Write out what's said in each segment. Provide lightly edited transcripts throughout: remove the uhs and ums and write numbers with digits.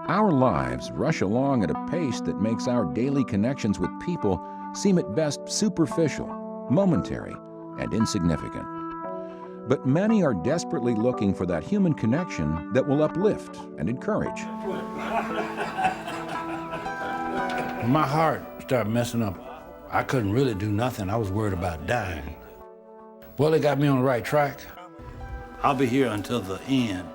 Our lives rush along at a pace that makes our daily connections with people seem at best superficial, momentary, and insignificant. But many are desperately looking for that human connection that will uplift and encourage. My heart started messing up. I couldn't really do nothing. I was worried about dying. Well, it got me on the right track. I'll be here until the end.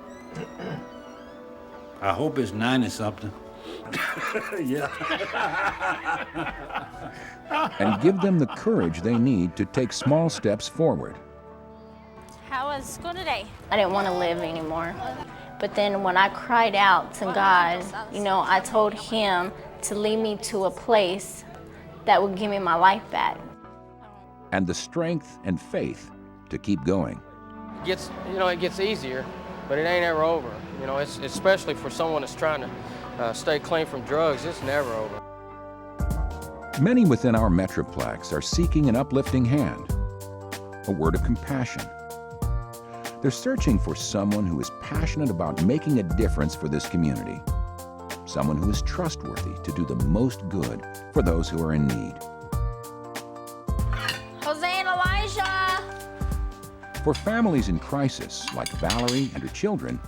I hope it's 90-something. Yeah. And give them the courage they need to take small steps forward. How was school today? I didn't want to live anymore. But then when I cried out to God, I told him to lead me to a place that would give me my life back. And the strength and faith to keep going. It gets easier, but it ain't ever over. It's especially for someone that's trying to stay clean from drugs, it's never over. Many within our Metroplex are seeking an uplifting hand, a word of compassion. They're searching for someone who is passionate about making a difference for this community, someone who is trustworthy to do the most good for those who are in need. Jose and Elijah! For families in crisis, like Valerie and her children,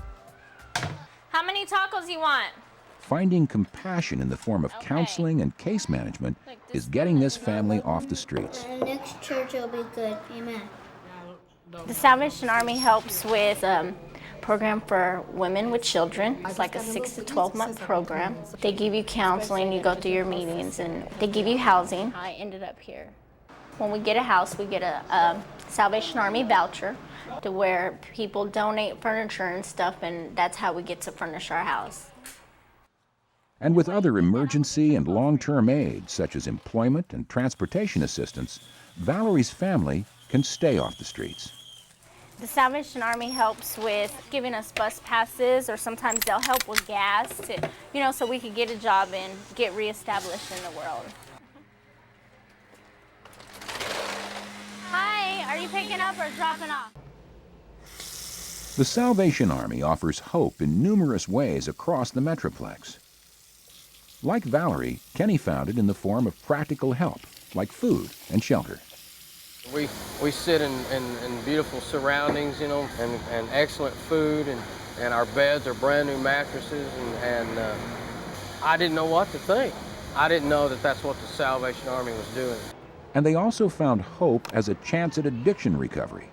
How many tacos you want? finding compassion in the form of counseling and case management is getting this family off the streets. The next church will be good. Amen. The Salvation Army helps with a program for women with children. It's like a 6 to 12 month program. They give you counseling, you go through your meetings, and they give you housing. I ended up here. When we get a house, we get a Salvation Army voucher to where people donate furniture and stuff, and that's how we get to furnish our house. And with other emergency and long-term aid, such as employment and transportation assistance, Valerie's family can stay off the streets. The Salvation Army helps with giving us bus passes, or sometimes they'll help with gas to, so we can get a job and get reestablished in the world. Hi, are you picking up or dropping off? The Salvation Army offers hope in numerous ways across the Metroplex. Like Valerie, Kenny found it in the form of practical help, like food and shelter. We sit in beautiful surroundings, and excellent food, and our beds are brand new mattresses, and I didn't know what to think. I didn't know that that's what the Salvation Army was doing. And they also found hope as a chance at addiction recovery.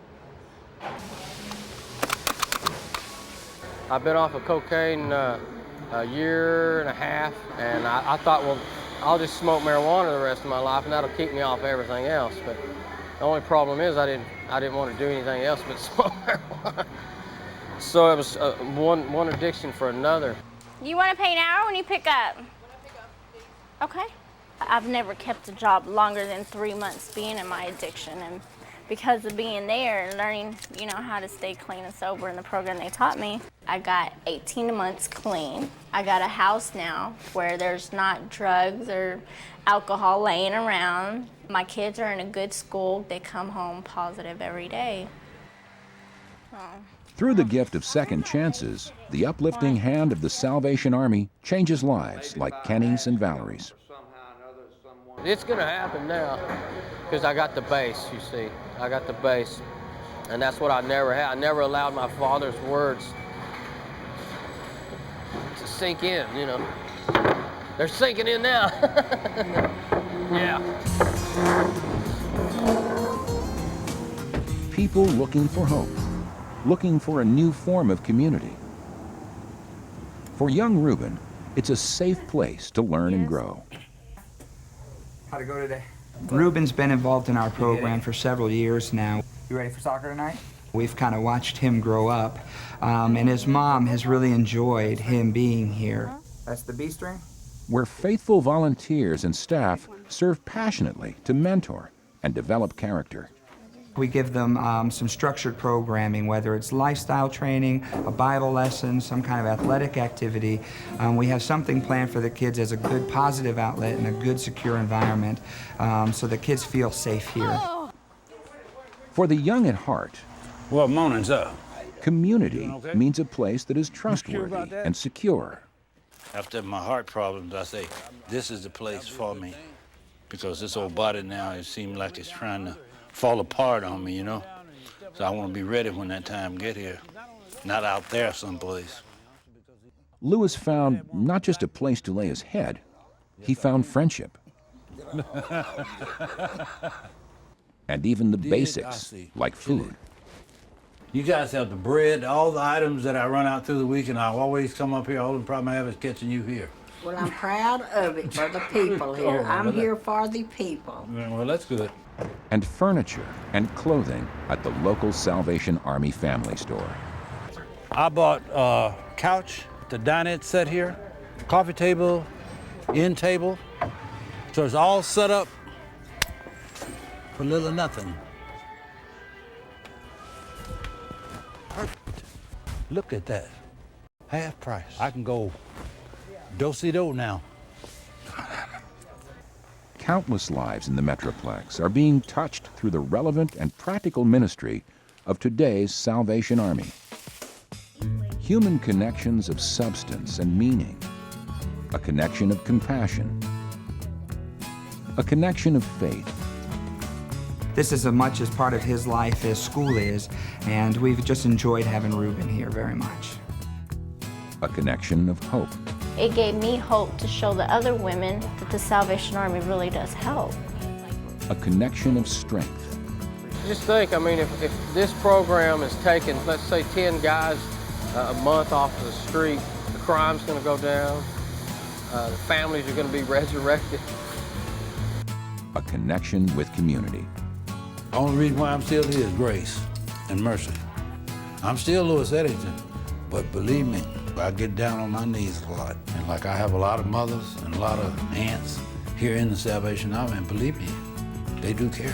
I've been off of cocaine a year and a half, and I thought, well, I'll just smoke marijuana the rest of my life, and that'll keep me off everything else. But the only problem is I didn't want to do anything else but smoke marijuana. So it was one addiction for another. You want to pay an hour when you pick up? Okay. I've never kept a job longer than 3 months being in my addiction, and because of being there and learning, how to stay clean and sober in the program they taught me, I got 18 months clean. I got a house now where there's not drugs or alcohol laying around. My kids are in a good school. They come home positive every day. Through the gift of second chances, the uplifting hand of the Salvation Army changes lives like Kenny's and Valerie's. It's gonna happen now, because I got the base, you see. I got the base, and that's what I never had. I never allowed my father's words to sink in, They're sinking in now. Yeah. People looking for hope, looking for a new form of community. For young Reuben, it's a safe place to learn and grow. How'd it go today? Reuben's been involved in our program for several years now. You ready for soccer tonight? We've kind of watched him grow up, and his mom has really enjoyed him being here. That's the B string? Where faithful volunteers and staff serve passionately to mentor and develop character. We give them some structured programming, whether it's lifestyle training, a Bible lesson, some kind of athletic activity. We have something planned for the kids as a good positive outlet and a good secure environment, so the kids feel safe here. For the young at heart, Well, morning's up. community means a place that is trustworthy and secure. After my heart problems, I say, this is the place for me. Because this old body now, it seems like it's trying to fall apart on me, you know? So I want to be ready when that time get here, not out there someplace. Lewis found not just a place to lay his head, he found friendship. And even the basics, like food. You guys have the bread, all the items that I run out through the week, and I always come up here. All the problem I have is catching you here. Well, I'm proud of it for the people here. I'm here for the people. Well, that's good. And furniture and clothing at the local Salvation Army family store. I bought a couch, the dinette set here, coffee table, end table. So it's all set up for little or nothing. Perfect. Look at that. Half price. I can go do-si-do now. Countless lives in the Metroplex are being touched through the relevant and practical ministry of today's Salvation Army. Human connections of substance and meaning, a connection of compassion, a connection of faith. This is as much as part of his life as school is, and we've just enjoyed having Reuben here very much. A connection of hope. It gave me hope to show the other women that the Salvation Army really does help. A connection of strength. Just think, I mean, if this program is taking, let's say, 10 guys a month off of the street, the crime's going to go down, the families are going to be resurrected. A connection with community. The only reason why I'm still here is grace and mercy. I'm still Lewis Eddington, but believe me, I get down on my knees a lot. And like I have a lot of mothers and a lot of aunts here in the Salvation Army, and believe me, they do care.